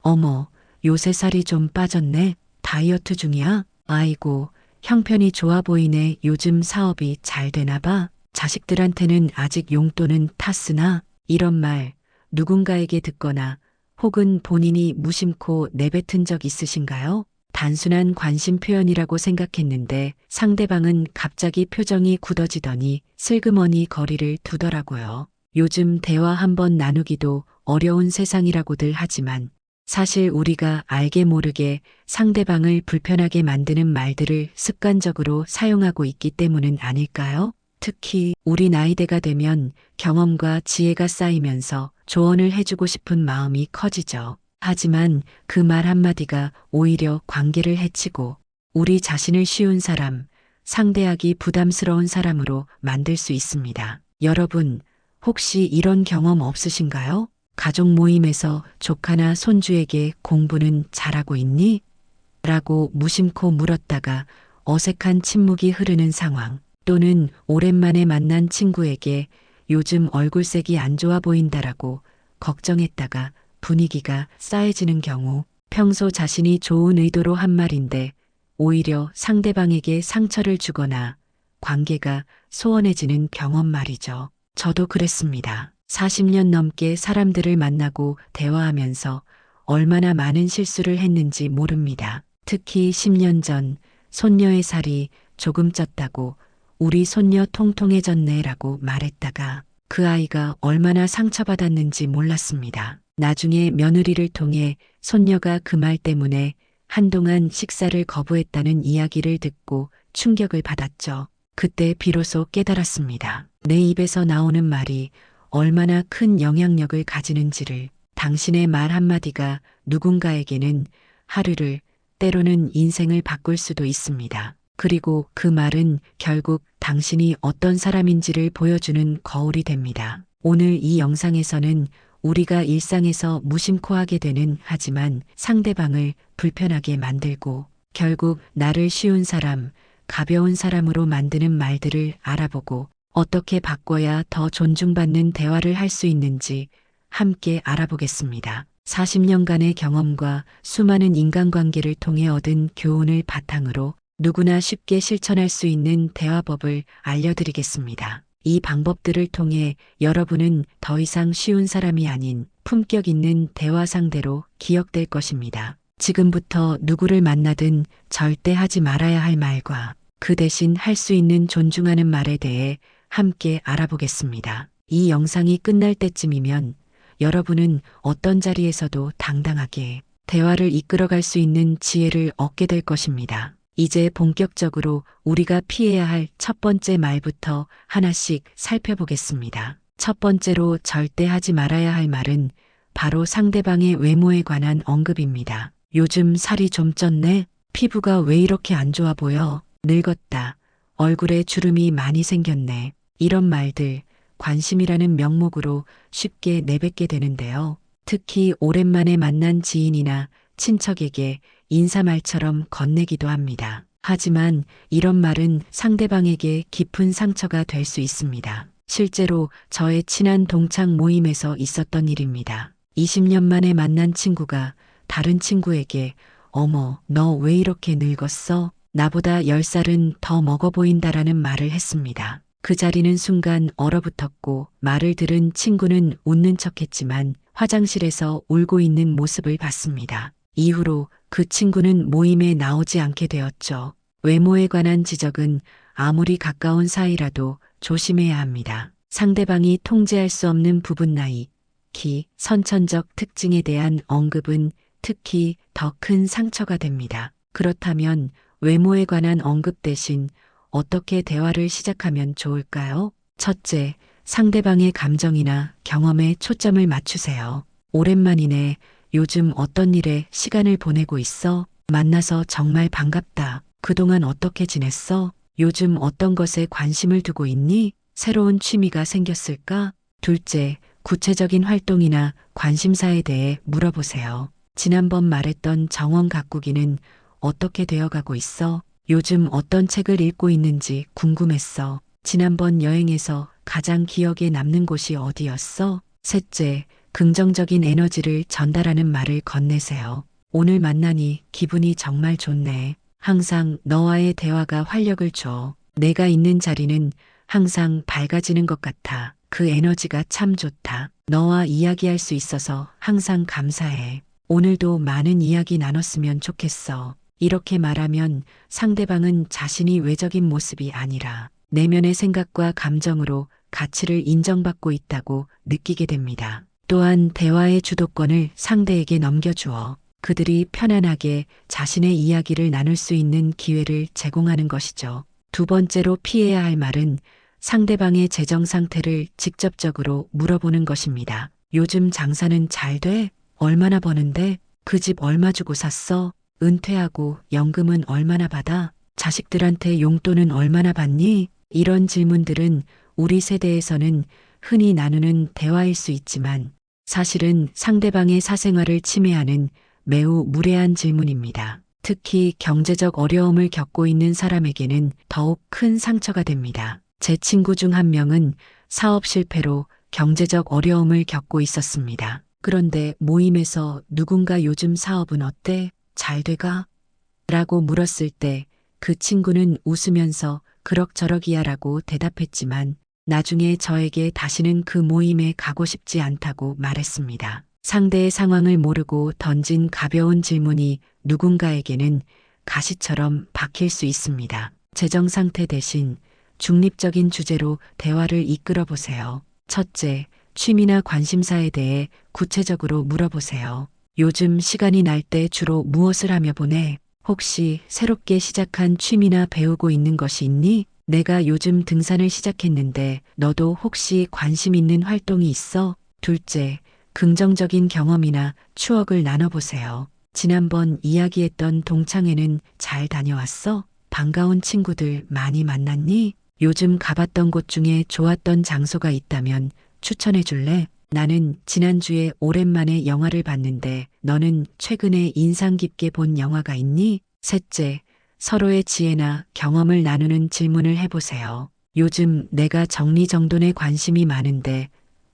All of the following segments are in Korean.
어머, 요새 살이 좀 빠졌네. 다이어트 중이야? 아이고, 형편이 좋아 보이네. 요즘 사업이 잘 되나 봐. 자식들한테는 아직 용돈은 탔으나 이런 말 누군가에게 듣거나 혹은 본인이 무심코 내뱉은 적 있으신가요? 단순한 관심 표현이라고 생각했는데 상대방은 갑자기 표정이 굳어지더니 슬그머니 거리를 두더라고요. 요즘 대화 한번 나누기도 어려운 세상이라고들 하지만 사실 우리가 알게 모르게 상대방을 불편하게 만드는 말들을 습관적으로 사용하고 있기 때문은 아닐까요? 특히 우리 나이대가 되면 경험과 지혜가 쌓이면서 조언을 해주고 싶은 마음이 커지죠. 하지만 그 말 한마디가 오히려 관계를 해치고 우리 자신을 쉬운 사람, 상대하기 부담스러운 사람으로 만들 수 있습니다. 여러분, 혹시 이런 경험 없으신가요? 가족 모임에서 조카나 손주에게 공부는 잘하고 있니? 라고 무심코 물었다가 어색한 침묵이 흐르는 상황. 또는 오랜만에 만난 친구에게 요즘 얼굴색이 안 좋아 보인다라고 걱정했다가 분위기가 싸해지는 경우, 평소 자신이 좋은 의도로 한 말인데 오히려 상대방에게 상처를 주거나 관계가 소원해지는 경험 말이죠. 저도 그랬습니다. 40년 넘게 사람들을 만나고 대화하면서 얼마나 많은 실수를 했는지 모릅니다. 특히 10년 전 손녀의 살이 조금 쪘다고 우리 손녀 통통해졌네라고 말했다가 그 아이가 얼마나 상처받았는지 몰랐습니다. 나중에 며느리를 통해 손녀가 그 말 때문에 한동안 식사를 거부했다는 이야기를 듣고 충격을 받았죠. 그때 비로소 깨달았습니다. 내 입에서 나오는 말이 얼마나 큰 영향력을 가지는지를. 당신의 말 한마디가 누군가에게는 하루를, 때로는 인생을 바꿀 수도 있습니다. 그리고 그 말은 결국 당신이 어떤 사람인지를 보여주는 거울이 됩니다. 오늘 이 영상에서는 우리가 일상에서 무심코 하게 되는 하지만 상대방을 불편하게 만들고 결국 나를 쉬운 사람, 가벼운 사람으로 만드는 말들을 알아보고 어떻게 바꿔야 더 존중받는 대화를 할 수 있는지 함께 알아보겠습니다. 40년간의 경험과 수많은 인간관계를 통해 얻은 교훈을 바탕으로 누구나 쉽게 실천할 수 있는 대화법을 알려드리겠습니다. 이 방법들을 통해 여러분은 더 이상 쉬운 사람이 아닌 품격 있는 대화 상대로 기억될 것입니다. 지금부터 누구를 만나든 절대 하지 말아야 할 말과 그 대신 할 수 있는 존중하는 말에 대해 함께 알아보겠습니다. 이 영상이 끝날 때쯤이면 여러분은 어떤 자리에서도 당당하게 대화를 이끌어갈 수 있는 지혜를 얻게 될 것입니다. 이제 본격적으로 우리가 피해야 할 첫 번째 말부터 하나씩 살펴보겠습니다. 첫 번째로 절대 하지 말아야 할 말은 바로 상대방의 외모에 관한 언급입니다. 요즘 살이 좀 쪘네? 피부가 왜 이렇게 안 좋아 보여? 늙었다. 얼굴에 주름이 많이 생겼네. 이런 말들, 관심이라는 명목으로 쉽게 내뱉게 되는데요. 특히 오랜만에 만난 지인이나 친척에게 인사말처럼 건네기도 합니다. 하지만 이런 말은 상대방에게 깊은 상처가 될 수 있습니다. 실제로 저의 친한 동창 모임에서 있었던 일입니다. 20년 만에 만난 친구가 다른 친구에게 어머, 너 왜 이렇게 늙었어? 나보다 10살은 더 먹어 보인다라는 말을 했습니다. 그 자리는 순간 얼어붙었고 말을 들은 친구는 웃는 척했지만 화장실에서 울고 있는 모습을 봤습니다. 이후로 그 친구는 모임에 나오지 않게 되었죠. 외모에 관한 지적은 아무리 가까운 사이라도 조심해야 합니다. 상대방이 통제할 수 없는 부분 나이, 키, 선천적 특징에 대한 언급은 특히 더 큰 상처가 됩니다. 그렇다면 외모에 관한 언급 대신 어떻게 대화를 시작하면 좋을까요? 첫째, 상대방의 감정이나 경험에 초점을 맞추세요. 오랜만이네. 요즘 어떤 일에 시간을 보내고 있어? 만나서 정말 반갑다. 그동안 어떻게 지냈어? 요즘 어떤 것에 관심을 두고 있니? 새로운 취미가 생겼을까? 둘째, 구체적인 활동이나 관심사에 대해 물어보세요. 지난번 말했던 정원 가꾸기는 어떻게 되어가고 있어? 요즘 어떤 책을 읽고 있는지 궁금했어. 지난번 여행에서 가장 기억에 남는 곳이 어디였어? 셋째, 긍정적인 에너지를 전달하는 말을 건네세요. 오늘 만나니 기분이 정말 좋네. 항상 너와의 대화가 활력을 줘. 내가 있는 자리는 항상 밝아지는 것 같아. 그 에너지가 참 좋다. 너와 이야기할 수 있어서 항상 감사해. 오늘도 많은 이야기 나눴으면 좋겠어. 이렇게 말하면 상대방은 자신이 외적인 모습이 아니라 내면의 생각과 감정으로 가치를 인정받고 있다고 느끼게 됩니다. 또한 대화의 주도권을 상대에게 넘겨주어 그들이 편안하게 자신의 이야기를 나눌 수 있는 기회를 제공하는 것이죠. 두 번째로 피해야 할 말은 상대방의 재정 상태를 직접적으로 물어보는 것입니다. 요즘 장사는 잘 돼? 얼마나 버는데? 그 집 얼마 주고 샀어? 은퇴하고 연금은 얼마나 받아? 자식들한테 용돈은 얼마나 받니? 이런 질문들은 우리 세대에서는 흔히 나누는 대화일 수 있지만 사실은 상대방의 사생활을 침해하는 매우 무례한 질문입니다. 특히 경제적 어려움을 겪고 있는 사람에게는 더욱 큰 상처가 됩니다. 제 친구 중 한 명은 사업 실패로 경제적 어려움을 겪고 있었습니다. 그런데 모임에서 누군가 요즘 사업은 어때? 잘 돼가? 라고 물었을 때 그 친구는 웃으면서 그럭저럭이야 라고 대답했지만 나중에 저에게 다시는 그 모임에 가고 싶지 않다고 말했습니다. 상대의 상황을 모르고 던진 가벼운 질문이 누군가에게는 가시처럼 박힐 수 있습니다. 재정 상태 대신 중립적인 주제로 대화를 이끌어 보세요. 첫째, 취미나 관심사에 대해 구체적으로 물어보세요. 요즘 시간이 날 때 주로 무엇을 하며 보내? 혹시 새롭게 시작한 취미나 배우고 있는 것이 있니? 내가 요즘 등산을 시작했는데 너도 혹시 관심 있는 활동이 있어? 둘째, 긍정적인 경험이나 추억을 나눠보세요. 지난번 이야기했던 동창회는 잘 다녀왔어? 반가운 친구들 많이 만났니? 요즘 가봤던 곳 중에 좋았던 장소가 있다면 추천해 줄래? 나는 지난주에 오랜만에 영화를 봤는데 너는 최근에 인상 깊게 본 영화가 있니? 셋째, 서로의 지혜나 경험을 나누는 질문을 해보세요. 요즘 내가 정리정돈에 관심이 많은데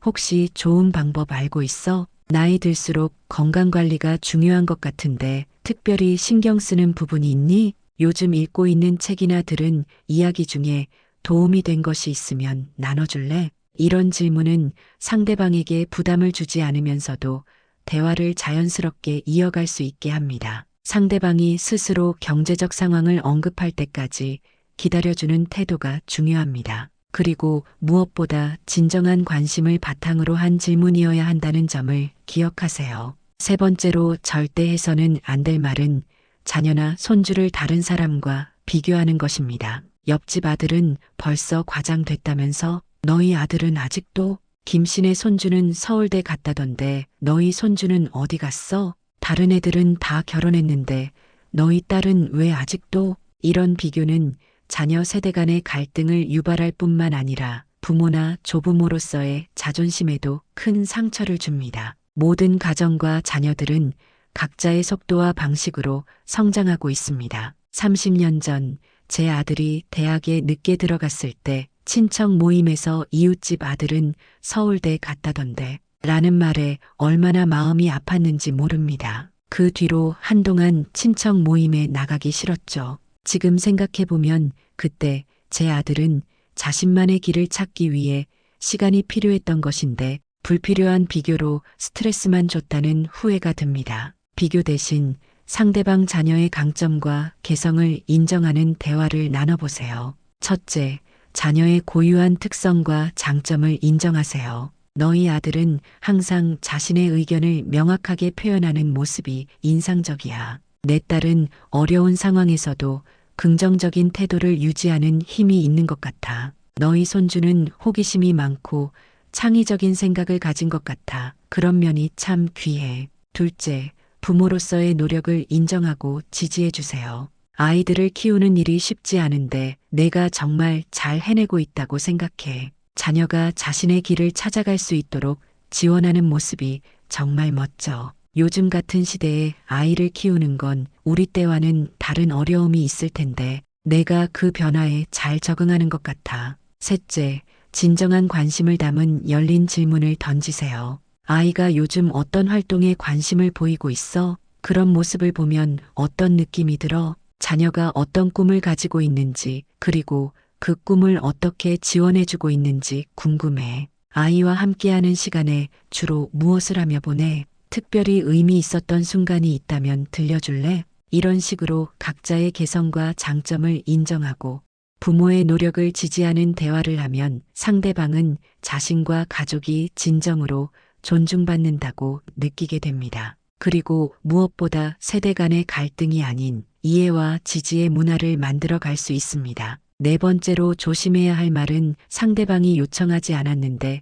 혹시 좋은 방법 알고 있어? 나이 들수록 건강관리가 중요한 것 같은데 특별히 신경 쓰는 부분이 있니? 요즘 읽고 있는 책이나 들은 이야기 중에 도움이 된 것이 있으면 나눠줄래? 이런 질문은 상대방에게 부담을 주지 않으면서도 대화를 자연스럽게 이어갈 수 있게 합니다. 상대방이 스스로 경제적 상황을 언급할 때까지 기다려주는 태도가 중요합니다. 그리고 무엇보다 진정한 관심을 바탕으로 한 질문이어야 한다는 점을 기억하세요. 세 번째로 절대 해서는 안 될 말은 자녀나 손주를 다른 사람과 비교하는 것입니다. 옆집 아들은 벌써 과장됐다면서 너희 아들은 아직도? 김씨네 손주는 서울대 갔다던데 너희 손주는 어디 갔어? 다른 애들은 다 결혼했는데 너희 딸은 왜 아직도? 이런 비교는 자녀 세대 간의 갈등을 유발할 뿐만 아니라 부모나 조부모로서의 자존심에도 큰 상처를 줍니다. 모든 가정과 자녀들은 각자의 속도와 방식으로 성장하고 있습니다. 30년 전 제 아들이 대학에 늦게 들어갔을 때 친척 모임에서 이웃집 아들은 서울대 갔다던데 라는 말에 얼마나 마음이 아팠는지 모릅니다. 그 뒤로 한동안 친척 모임에 나가기 싫었죠. 지금 생각해보면 그때 제 아들은 자신만의 길을 찾기 위해 시간이 필요했던 것인데 불필요한 비교로 스트레스만 줬다는 후회가 듭니다. 비교 대신 상대방 자녀의 강점과 개성을 인정하는 대화를 나눠보세요. 첫째, 자녀의 고유한 특성과 장점을 인정하세요. 너희 아들은 항상 자신의 의견을 명확하게 표현하는 모습이 인상적이야. 내 딸은 어려운 상황에서도 긍정적인 태도를 유지하는 힘이 있는 것 같아. 너희 손주는 호기심이 많고 창의적인 생각을 가진 것 같아. 그런 면이 참 귀해. 둘째, 부모로서의 노력을 인정하고 지지해 주세요. 아이들을 키우는 일이 쉽지 않은데 내가 정말 잘 해내고 있다고 생각해. 자녀가 자신의 길을 찾아갈 수 있도록 지원하는 모습이 정말 멋져. 요즘 같은 시대에 아이를 키우는 건 우리 때와는 다른 어려움이 있을 텐데 내가 그 변화에 잘 적응하는 것 같아. 셋째, 진정한 관심을 담은 열린 질문을 던지세요. 아이가 요즘 어떤 활동에 관심을 보이고 있어? 그런 모습을 보면 어떤 느낌이 들어? 자녀가 어떤 꿈을 가지고 있는지, 그리고 그 꿈을 어떻게 지원해주고 있는지 궁금해. 아이와 함께하는 시간에 주로 무엇을 하며 보내? 특별히 의미 있었던 순간이 있다면 들려줄래? 이런 식으로 각자의 개성과 장점을 인정하고 부모의 노력을 지지하는 대화를 하면 상대방은 자신과 가족이 진정으로 존중받는다고 느끼게 됩니다. 그리고 무엇보다 세대 간의 갈등이 아닌 이해와 지지의 문화를 만들어 갈 수 있습니다. 네 번째로 조심해야 할 말은 상대방이 요청하지 않았는데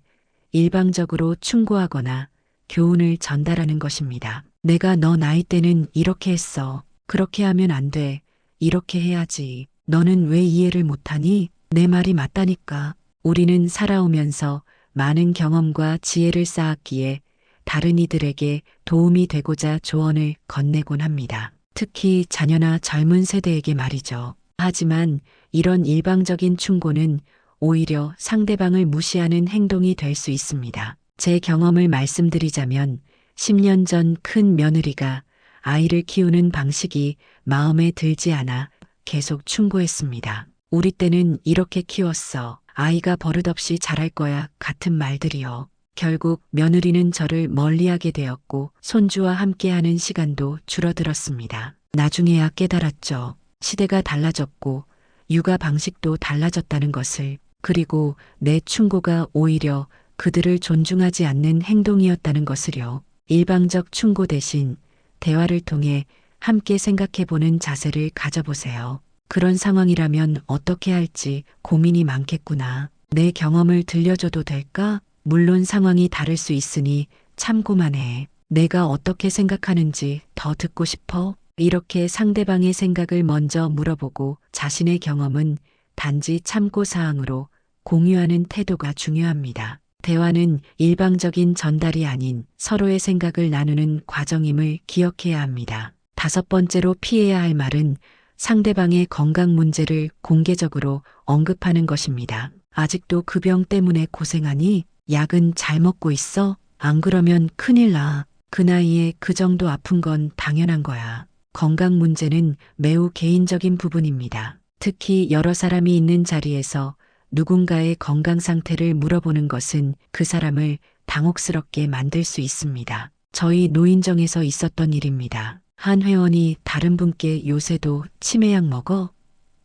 일방적으로 충고하거나 교훈을 전달하는 것입니다. 내가 너 나이 때는 이렇게 했어. 그렇게 하면 안 돼. 이렇게 해야지. 너는 왜 이해를 못하니? 내 말이 맞다니까. 우리는 살아오면서 많은 경험과 지혜를 쌓았기에 다른 이들에게 도움이 되고자 조언을 건네곤 합니다. 특히 자녀나 젊은 세대에게 말이죠. 하지만 이런 일방적인 충고는 오히려 상대방을 무시하는 행동이 될 수 있습니다. 제 경험을 말씀드리자면 10년 전 큰 며느리가 아이를 키우는 방식이 마음에 들지 않아 계속 충고했습니다. 우리 때는 이렇게 키웠어. 아이가 버릇없이 잘할 거야. 같은 말들이요. 결국 며느리는 저를 멀리하게 되었고 손주와 함께하는 시간도 줄어들었습니다. 나중에야 깨달았죠. 시대가 달라졌고 육아 방식도 달라졌다는 것을. 그리고 내 충고가 오히려 그들을 존중하지 않는 행동이었다는 것을요. 일방적 충고 대신 대화를 통해 함께 생각해보는 자세를 가져보세요. 그런 상황이라면 어떻게 할지 고민이 많겠구나. 내 경험을 들려줘도 될까? 물론 상황이 다를 수 있으니 참고만 해. 내가 어떻게 생각하는지 더 듣고 싶어? 이렇게 상대방의 생각을 먼저 물어보고 자신의 경험은 단지 참고사항으로 공유하는 태도가 중요합니다. 대화는 일방적인 전달이 아닌 서로의 생각을 나누는 과정임을 기억해야 합니다. 다섯 번째로 피해야 할 말은 상대방의 건강 문제를 공개적으로 언급하는 것입니다. 아직도 그 병 때문에 고생하니? 약은 잘 먹고 있어? 안 그러면 큰일 나. 그 나이에 그 정도 아픈 건 당연한 거야. 건강 문제는 매우 개인적인 부분입니다. 특히 여러 사람이 있는 자리에서 누군가의 건강 상태를 물어보는 것은 그 사람을 당혹스럽게 만들 수 있습니다. 저희 노인정에서 있었던 일입니다. 한 회원이 다른 분께 요새도 치매약 먹어?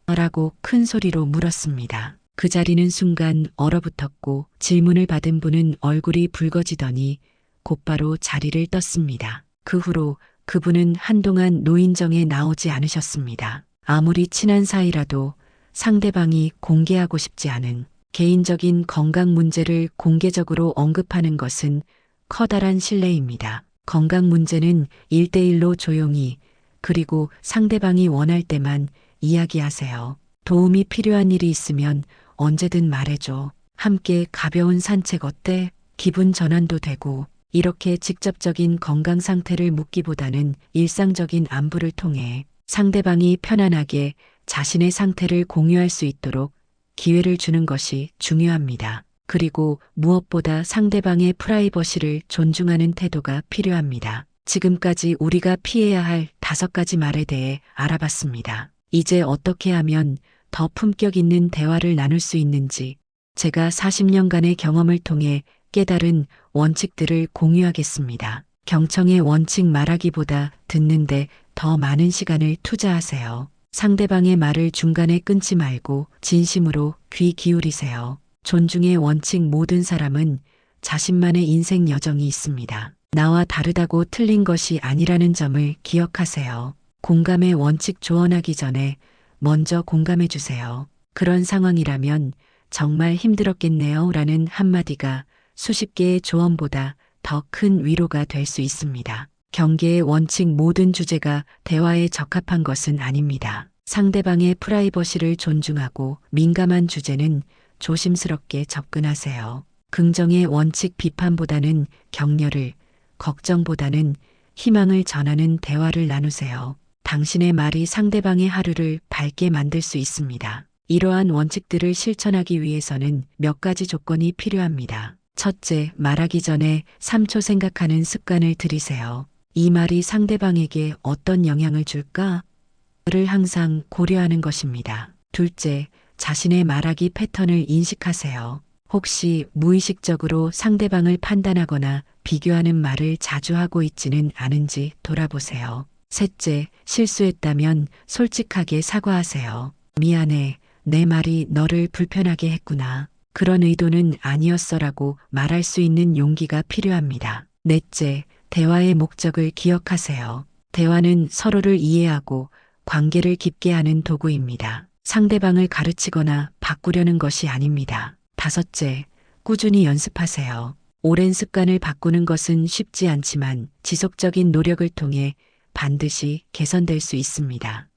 라고 큰 소리로 물었습니다. 그 자리는 순간 얼어붙었고 질문을 받은 분은 얼굴이 붉어지더니 곧바로 자리를 떴습니다. 그 후로 그분은 한동안 노인정에 나오지 않으셨습니다. 아무리 친한 사이라도 상대방이 공개하고 싶지 않은 개인적인 건강 문제를 공개적으로 언급하는 것은 커다란 신뢰입니다. 건강 문제는 1대1로 조용히 그리고 상대방이 원할 때만 이야기하세요. 도움이 필요한 일이 있으면 언제든 말해줘. 함께 가벼운 산책 어때? 기분 전환도 되고 이렇게 직접적인 건강 상태를 묻기보다는 일상적인 안부를 통해 상대방이 편안하게 자신의 상태를 공유할 수 있도록 기회를 주는 것이 중요합니다. 그리고 무엇보다 상대방의 프라이버시를 존중하는 태도가 필요합니다. 지금까지 우리가 피해야 할 5가지 말에 대해 알아봤습니다. 이제 어떻게 하면 더 품격 있는 대화를 나눌 수 있는지 제가 40년간의 경험을 통해 깨달은 원칙들을 공유하겠습니다. 경청의 원칙 말하기보다 듣는데 더 많은 시간을 투자하세요. 상대방의 말을 중간에 끊지 말고 진심으로 귀 기울이세요. 존중의 원칙 모든 사람은 자신만의 인생 여정이 있습니다. 나와 다르다고 틀린 것이 아니라는 점을 기억하세요. 공감의 원칙 조언하기 전에 먼저 공감해 주세요. 그런 상황이라면 정말 힘들었겠네요. 라는 한마디가 수십 개의 조언보다 더 큰 위로가 될 수 있습니다. 경계의 원칙 모든 주제가 대화에 적합한 것은 아닙니다. 상대방의 프라이버시를 존중하고 민감한 주제는 조심스럽게 접근하세요. 긍정의 원칙 비판보다는 격려를, 걱정보다는 희망을 전하는 대화를 나누세요. 당신의 말이 상대방의 하루를 밝게 만들 수 있습니다. 이러한 원칙들을 실천하기 위해서는 몇 가지 조건이 필요합니다. 첫째, 말하기 전에 3초 생각하는 습관을 들이세요. 이 말이 상대방에게 어떤 영향을 줄까? 를 항상 고려하는 것입니다. 둘째, 자신의 말하기 패턴을 인식하세요. 혹시 무의식적으로 상대방을 판단하거나 비교하는 말을 자주 하고 있지는 않은지 돌아보세요. 셋째, 실수했다면 솔직하게 사과하세요. 미안해. 내 말이 너를 불편하게 했구나. 그런 의도는 아니었어라고 말할 수 있는 용기가 필요합니다. 넷째, 대화의 목적을 기억하세요. 대화는 서로를 이해하고 관계를 깊게 하는 도구입니다. 상대방을 가르치거나 바꾸려는 것이 아닙니다. 다섯째, 꾸준히 연습하세요. 오랜 습관을 바꾸는 것은 쉽지 않지만 지속적인 노력을 통해 반드시 개선될 수 있습니다.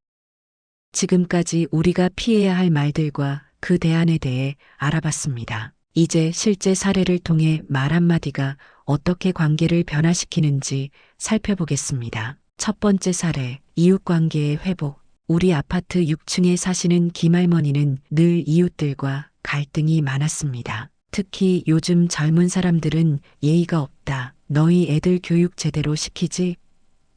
지금까지 우리가 피해야 할 말들과 그 대안에 대해 알아봤습니다. 이제 실제 사례를 통해 말 한마디가 어떻게 관계를 변화시키는지 살펴보겠습니다. 첫 번째 사례, 이웃관계의 회복. 우리 아파트 6층에 사시는 김할머니는 늘 이웃들과 갈등이 많았습니다. 특히 요즘 젊은 사람들은 예의가 없다. 너희 애들 교육 제대로 시키지?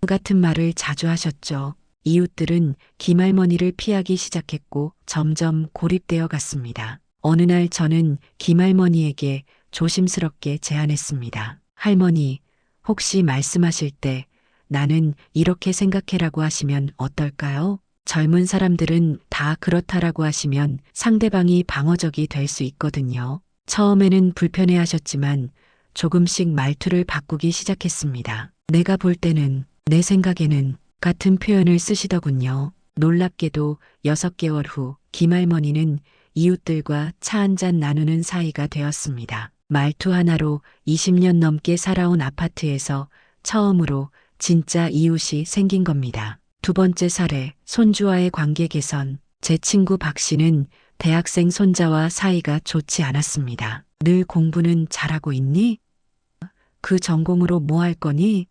같은 말을 자주 하셨죠. 이웃들은 김할머니를 피하기 시작했고 점점 고립되어 갔습니다. 어느 날 저는 김할머니에게 조심스럽게 제안했습니다. 할머니, 혹시 말씀하실 때 나는 이렇게 생각해라고 하시면 어떨까요? 젊은 사람들은 다 그렇다라고 하시면 상대방이 방어적이 될 수 있거든요. 처음에는 불편해 하셨지만 조금씩 말투를 바꾸기 시작했습니다. 내가 볼 때는, 내 생각에는 같은 표현을 쓰시더군요. 놀랍게도 6개월 후 김할머니는 이웃들과 차 한잔 나누는 사이가 되었습니다. 말투 하나로 20년 넘게 살아온 아파트에서 처음으로 진짜 이웃이 생긴 겁니다. 두 번째 사례, 손주와의 관계 개선. 제 친구 박 씨는 대학생 손자와 사이가 좋지 않았습니다. 늘 공부는 잘하고 있니? 그 전공으로 뭐 할 거니?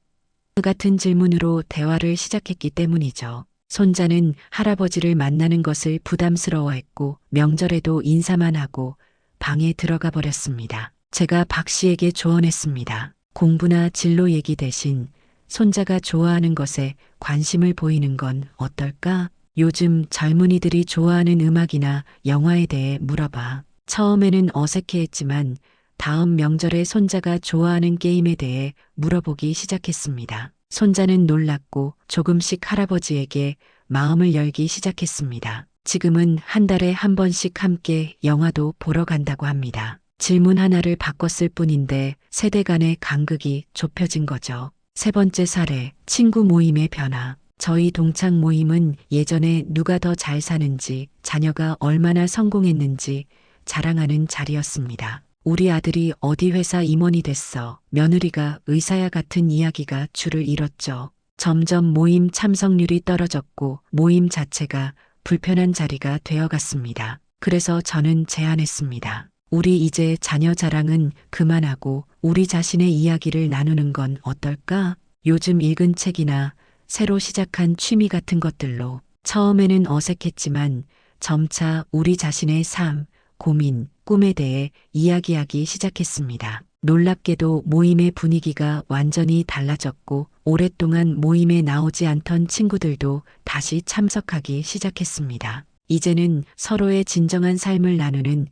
같은 질문으로 대화를 시작했기 때문이죠. 손자는 할아버지를 만나는 것을 부담스러워했고 명절에도 인사만 하고 방에 들어가 버렸습니다. 제가 박 씨에게 조언했습니다. 공부나 진로 얘기 대신 손자가 좋아하는 것에 관심을 보이는 건 어떨까? 요즘 젊은이들이 좋아하는 음악이나 영화에 대해 물어봐. 처음에는 어색해했지만 다음 명절에 손자가 좋아하는 게임에 대해 물어보기 시작했습니다. 손자는 놀랐고 조금씩 할아버지에게 마음을 열기 시작했습니다. 지금은 한 달에 한 번씩 함께 영화도 보러 간다고 합니다. 질문 하나를 바꿨을 뿐인데 세대 간의 간극이 좁혀진 거죠. 세 번째 사례, 친구 모임의 변화. 저희 동창 모임은 예전에 누가 더 잘 사는지, 자녀가 얼마나 성공했는지 자랑하는 자리였습니다. 우리 아들이 어디 회사 임원이 됐어. 며느리가 의사야 같은 이야기가 줄을 잃었죠. 점점 모임 참석률이 떨어졌고 모임 자체가 불편한 자리가 되어갔습니다. 그래서 저는 제안했습니다. 우리 이제 자녀 자랑은 그만하고 우리 자신의 이야기를 나누는 건 어떨까? 요즘 읽은 책이나 새로 시작한 취미 같은 것들로. 처음에는 어색했지만 점차 우리 자신의 삶, 고민, 꿈에 대해 이야기하기 시작했습니다. 놀랍게도 모임의 분위기가 완전히 달라졌고 오랫동안 모임에 나오지 않던 친구들도 다시 참석하기 시작했습니다. 이제는 서로의 진정한 삶을 나누는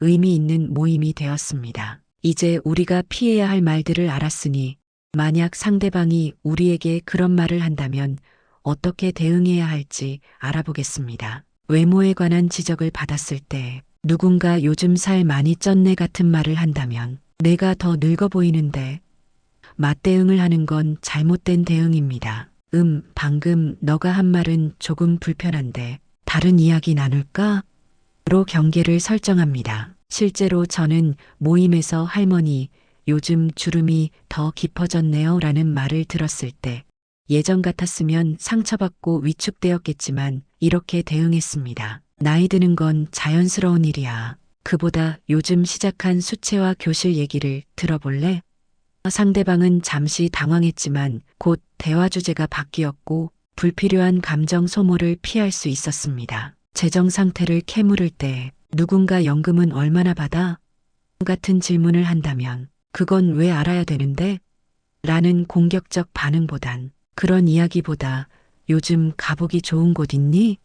의미 있는 모임이 되었습니다. 이제 우리가 피해야 할 말들을 알았으니 만약 상대방이 우리에게 그런 말을 한다면 어떻게 대응해야 할지 알아보겠습니다. 외모에 관한 지적을 받았을 때 누군가 요즘 살 많이 쪘네 같은 말을 한다면 내가 더 늙어 보이는데 맞대응을 하는 건 잘못된 대응입니다. 방금 너가 한 말은 조금 불편한데 다른 이야기 나눌까? 로 경계를 설정합니다. 실제로 저는 모임에서 할머니, 요즘 주름이 더 깊어졌네요 라는 말을 들었을 때 예전 같았으면 상처받고 위축되었겠지만 이렇게 대응했습니다. 나이 드는 건 자연스러운 일이야. 그보다 요즘 시작한 수채화 교실 얘기를 들어볼래? 상대방은 잠시 당황했지만 곧 대화 주제가 바뀌었고 불필요한 감정 소모를 피할 수 있었습니다. 재정 상태를 캐물을 때 누군가 연금은 얼마나 받아? 같은 질문을 한다면 그건 왜 알아야 되는데? 라는 공격적 반응보단 그런 이야기보다 요즘 가보기 좋은 곳 있니?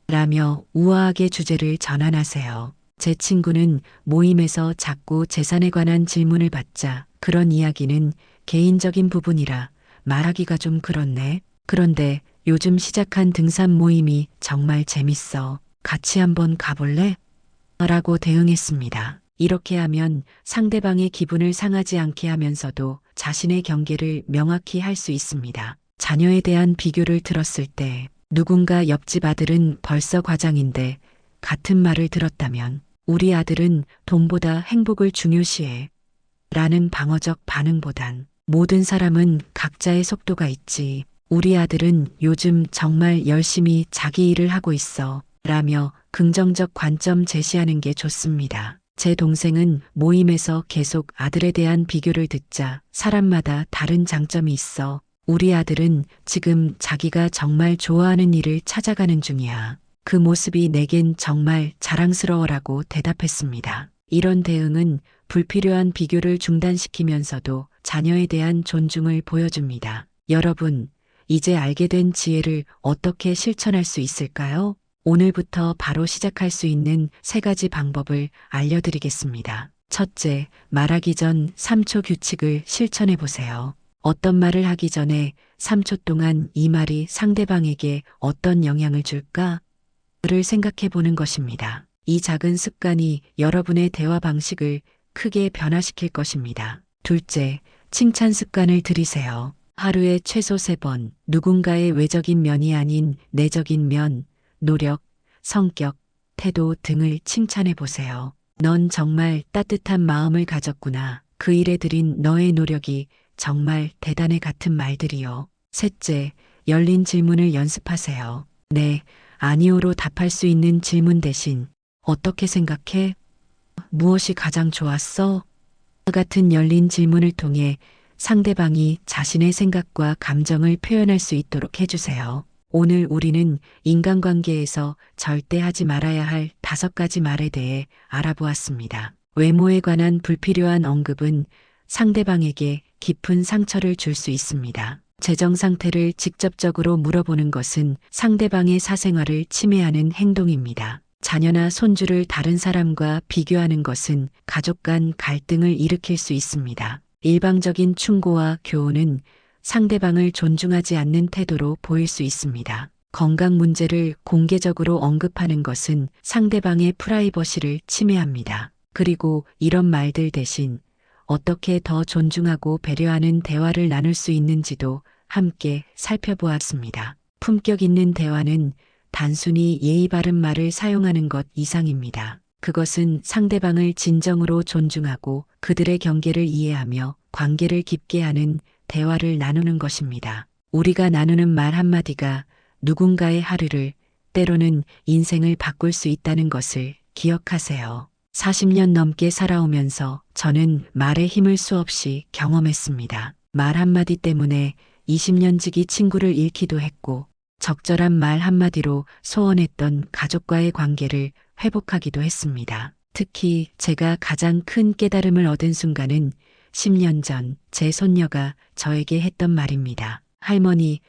라며 우아하게 주제를 전환하세요. 제 친구는 모임에서 자꾸 재산에 관한 질문을 받자 그런 이야기는 개인적인 부분이라 말하기가 좀 그렇네. 그런데 요즘 시작한 등산 모임이 정말 재밌어. 같이 한번 가볼래? 라고 대응했습니다. 이렇게 하면 상대방의 기분을 상하지 않게 하면서도 자신의 경계를 명확히 할 수 있습니다. 자녀에 대한 비교를 들었을 때 누군가 옆집 아들은 벌써 과장인데 같은 말을 들었다면 우리 아들은 돈보다 행복을 중요시해 라는 방어적 반응보단 모든 사람은 각자의 속도가 있지. 우리 아들은 요즘 정말 열심히 자기 일을 하고 있어 라며 긍정적 관점 제시하는 게 좋습니다. 제 동생은 모임에서 계속 아들에 대한 비교를 듣자 사람마다 다른 장점이 있어. 우리 아들은 지금 자기가 정말 좋아하는 일을 찾아가는 중이야. 그 모습이 내겐 정말 자랑스러워라고 대답했습니다. 이런 대응은 불필요한 비교를 중단시키면서도 자녀에 대한 존중을 보여줍니다. 여러분, 이제 알게 된 지혜를 어떻게 실천할 수 있을까요? 오늘부터 바로 시작할 수 있는 3가지 방법을 알려드리겠습니다. 첫째, 말하기 전 3초 규칙을 실천해 보세요. 어떤 말을 하기 전에 3초 동안 이 말이 상대방에게 어떤 영향을 줄까? 를 생각해 보는 것입니다. 이 작은 습관이 여러분의 대화 방식을 크게 변화시킬 것입니다. 둘째, 칭찬 습관을 들이세요. 하루에 최소 3번 누군가의 외적인 면이 아닌 내적인 면, 노력, 성격, 태도 등을 칭찬해 보세요. 넌 정말 따뜻한 마음을 가졌구나. 그 일에 들인 너의 노력이 정말 대단해 같은 말들이요. 셋째, 열린 질문을 연습하세요. 네, 아니오로 답할 수 있는 질문 대신 어떻게 생각해? 무엇이 가장 좋았어? 같은 열린 질문을 통해 상대방이 자신의 생각과 감정을 표현할 수 있도록 해주세요. 오늘 우리는 인간관계에서 절대 하지 말아야 할 5가지 말에 대해 알아보았습니다. 외모에 관한 불필요한 언급은 상대방에게 깊은 상처를 줄 수 있습니다. 재정 상태를 직접적으로 물어보는 것은 상대방의 사생활을 침해하는 행동입니다. 자녀나 손주를 다른 사람과 비교하는 것은 가족 간 갈등을 일으킬 수 있습니다. 일방적인 충고와 교훈은 상대방을 존중하지 않는 태도로 보일 수 있습니다. 건강 문제를 공개적으로 언급하는 것은 상대방의 프라이버시를 침해합니다. 그리고 이런 말들 대신 어떻게 더 존중하고 배려하는 대화를 나눌 수 있는지도 함께 살펴보았습니다. 품격 있는 대화는 단순히 예의 바른 말을 사용하는 것 이상입니다. 그것은 상대방을 진정으로 존중하고 그들의 경계를 이해하며 관계를 깊게 하는 대화를 나누는 것입니다. 우리가 나누는 말 한마디가 누군가의 하루를, 때로는 인생을 바꿀 수 있다는 것을 기억하세요. 40년 넘게 살아오면서 저는 말의 힘을 수없이 경험했습니다. 말 한마디 때문에 20년 지기 친구를 잃기도 했고, 적절한 말 한마디로 소원했던 가족과의 관계를 회복하기도 했습니다. 특히 제가 가장 큰 깨달음을 얻은 순간은 10년 전 제 손녀가 저에게 했던 말입니다.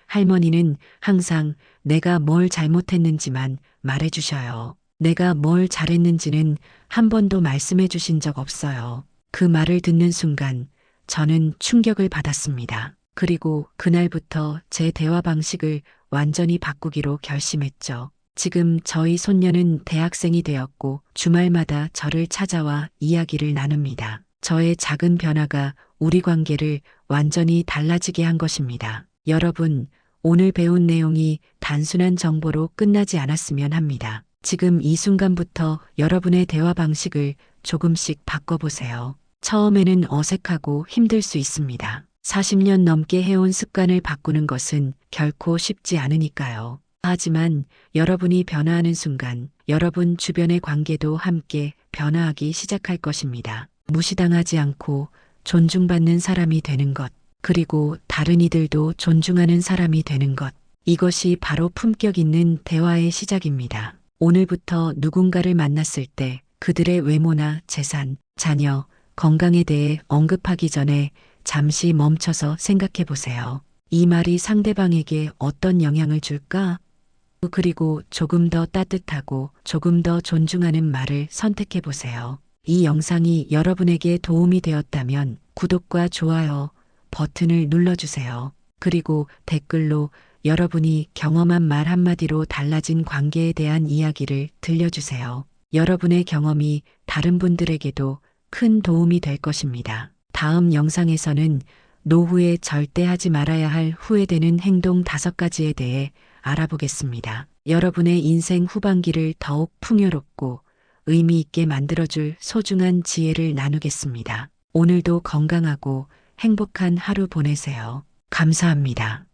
할머니는 항상 내가 뭘 잘못했는지만 말해주셔요. 내가 뭘 잘했는지는 한 번도 말씀해 주신 적 없어요. 그 말을 듣는 순간 저는 충격을 받았습니다. 그리고 그날부터 제 대화 방식을 완전히 바꾸기로 결심했죠. 지금 저희 손녀는 대학생이 되었고 주말마다 저를 찾아와 이야기를 나눕니다. 저의 작은 변화가 우리 관계를 완전히 달라지게 한 것입니다. 여러분, 오늘 배운 내용이 단순한 정보로 끝나지 않았으면 합니다. 지금 이 순간부터 여러분의 대화 방식을 조금씩 바꿔보세요. 처음에는 어색하고 힘들 수 있습니다. 40년 넘게 해온 습관을 바꾸는 것은 결코 쉽지 않으니까요. 하지만 여러분이 변화하는 순간 여러분 주변의 관계도 함께 변화하기 시작할 것입니다. 무시당하지 않고 존중받는 사람이 되는 것, 그리고 다른 이들도 존중하는 사람이 되는 것. 이것이 바로 품격 있는 대화의 시작입니다. 오늘부터 누군가를 만났을 때 그들의 외모나 재산, 자녀, 건강에 대해 언급하기 전에 잠시 멈춰서 생각해 보세요. 이 말이 상대방에게 어떤 영향을 줄까? 그리고 조금 더 따뜻하고 조금 더 존중하는 말을 선택해 보세요. 이 영상이 여러분에게 도움이 되었다면 구독과 좋아요 버튼을 눌러주세요. 그리고 댓글로 여러분이 경험한 말 한마디로 달라진 관계에 대한 이야기를 들려주세요. 여러분의 경험이 다른 분들에게도 큰 도움이 될 것입니다. 다음 영상에서는 노후에 절대 하지 말아야 할 후회되는 행동 5가지에 대해 알아보겠습니다. 여러분의 인생 후반기를 더욱 풍요롭고 의미 있게 만들어줄 소중한 지혜를 나누겠습니다. 오늘도 건강하고 행복한 하루 보내세요. 감사합니다.